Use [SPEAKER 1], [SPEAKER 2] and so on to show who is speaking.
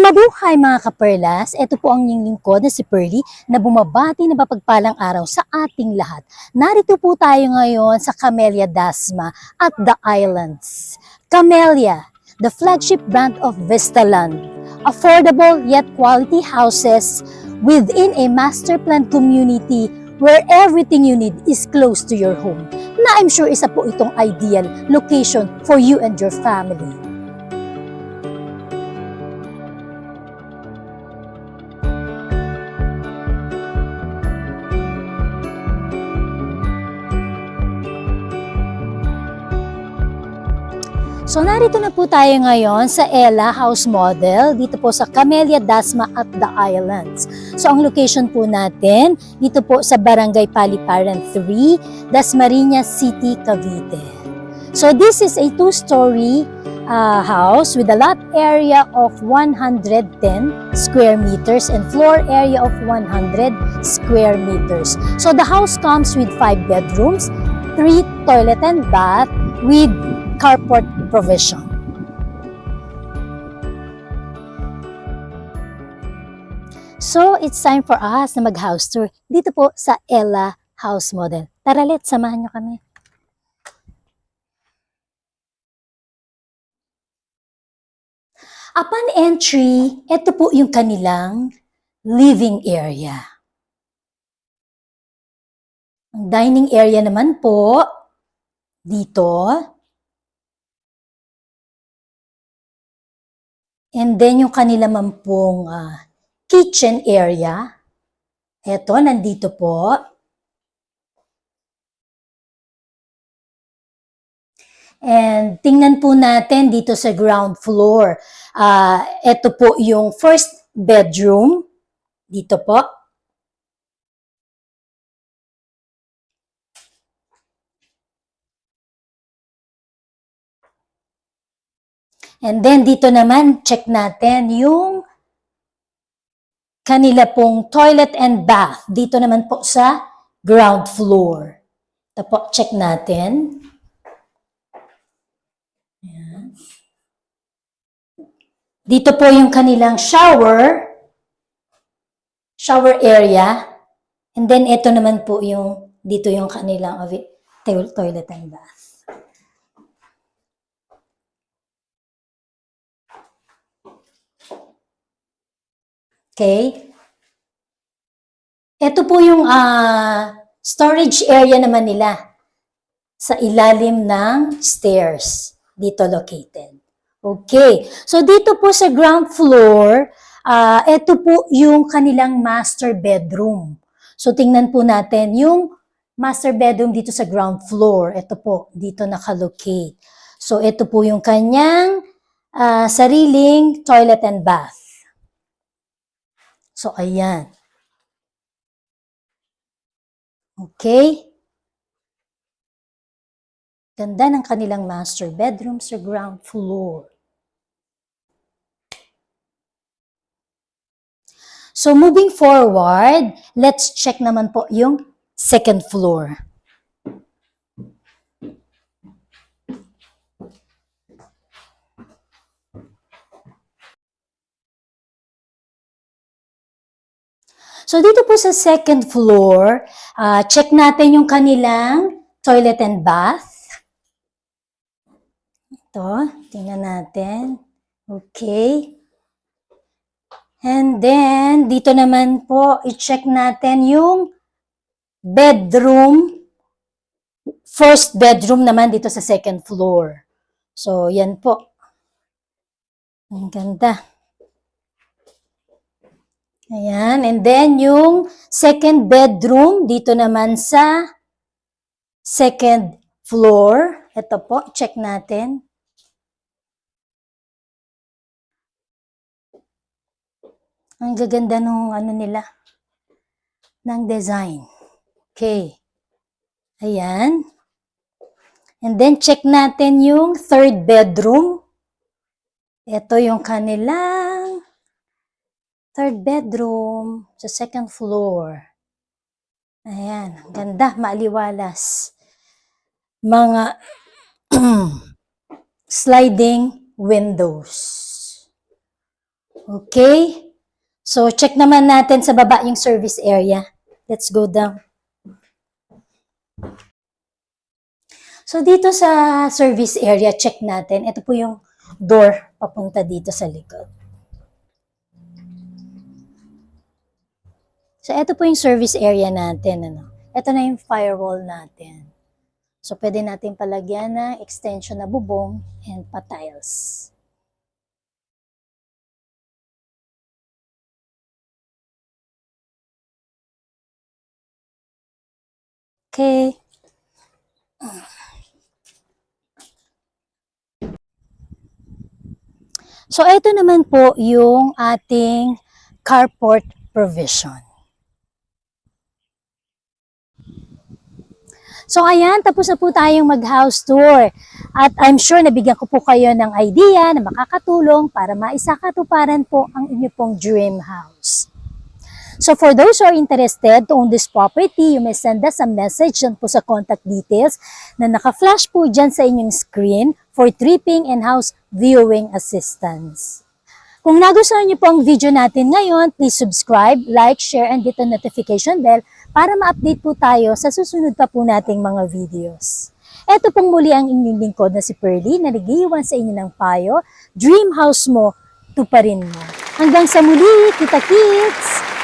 [SPEAKER 1] Mabuhay mga kaperlas, ito po ang inyong lingkod na si Pearly na bumabati na mapagpalang araw sa ating lahat. Narito po tayo ngayon sa Camellia Dasma at the Islands. Camellia, the flagship brand of Vistaland. Affordable yet quality houses within a master plan community where everything you need is close to your home. Na I'm sure isa po itong ideal location for you and your family. So narito na po tayo ngayon sa Ella House Model, dito po sa Camellia Dasma at the Islands. So ang location po natin, dito po sa Barangay Paliparan 3, Dasmariñas City, Cavite. So this is a two-story house with a lot area of 110 square meters and floor area of 100 square meters. So the house comes with 5 bedrooms, 3 toilet and bath with carport provision. So, it's time for us na mag-house tour dito po sa Ella House Model. Tara, let's samahan nyo kami. Upon entry, ito po yung kanilang living area. Ang dining area naman po, dito. And then yung kanila man pong kitchen area. Eto, nandito po. And tingnan po natin dito sa ground floor. Eto po yung first bedroom. Dito po. And then dito naman, check natin yung kanila pong toilet and bath. Dito naman po sa ground floor. Ito po, check natin. Ayan. Dito po yung kanilang shower area. And then ito naman po yung, dito yung kanilang toilet and bath. Okay. Ito po yung storage area naman nila sa ilalim ng stairs. Dito located. Okay. So dito po sa ground floor, ito po yung kanilang master bedroom. So tingnan po natin yung master bedroom dito sa ground floor. Ito po, dito nakalocate. So ito po yung kanyang sariling toilet and bath. So, ayan. Okay. Ganda ng kanilang master bedroom sa ground floor. So, moving forward, let's check naman po yung second floor. So, dito po sa second floor, check natin yung kanilang toilet and bath. Ito, tingnan natin. Okay. And then, dito naman po, i-check natin yung bedroom. First bedroom naman dito sa second floor. So, yan po. Ang ganda. Ayan, and then yung second bedroom dito naman sa second floor. Ito po, check natin. Ang gaganda nung ano nila, ng design. Okay. Ayan. And then check natin yung third bedroom. Ito yung kanilang third bedroom sa second floor. Ayan, ganda, maaliwalas. Mga sliding windows. Okay. So, check naman natin sa baba yung service area. Let's go down. So, dito sa service area, check natin. Ito po yung door papunta dito sa likod. So, ito po yung service area natin. Ano? Ito na yung firewall natin. So, pwede natin palagyan ng extension na bubong and pa-tiles. Okay. So, ito naman po yung ating carport provision. So, ayan, tapos na po tayong mag-house tour. At I'm sure nabigyan ko po kayo ng idea na makakatulong para maisakatuparan po ang inyo pong dream house. So, for those who are interested to own this property, you may send us a message dyan po sa contact details na naka-flash po dyan sa inyong screen for tripping and house viewing assistance. Kung nagustuhan niyo po ang video natin ngayon, please subscribe, like, share, and hit the notification bell para ma-update po tayo sa susunod pa po nating mga videos. Ito pong muli ang inyong lingkod na si Pearly na nag-iiwan sa inyo ng payo, dream house mo, tuparin mo. Hanggang sa muli, kita kits!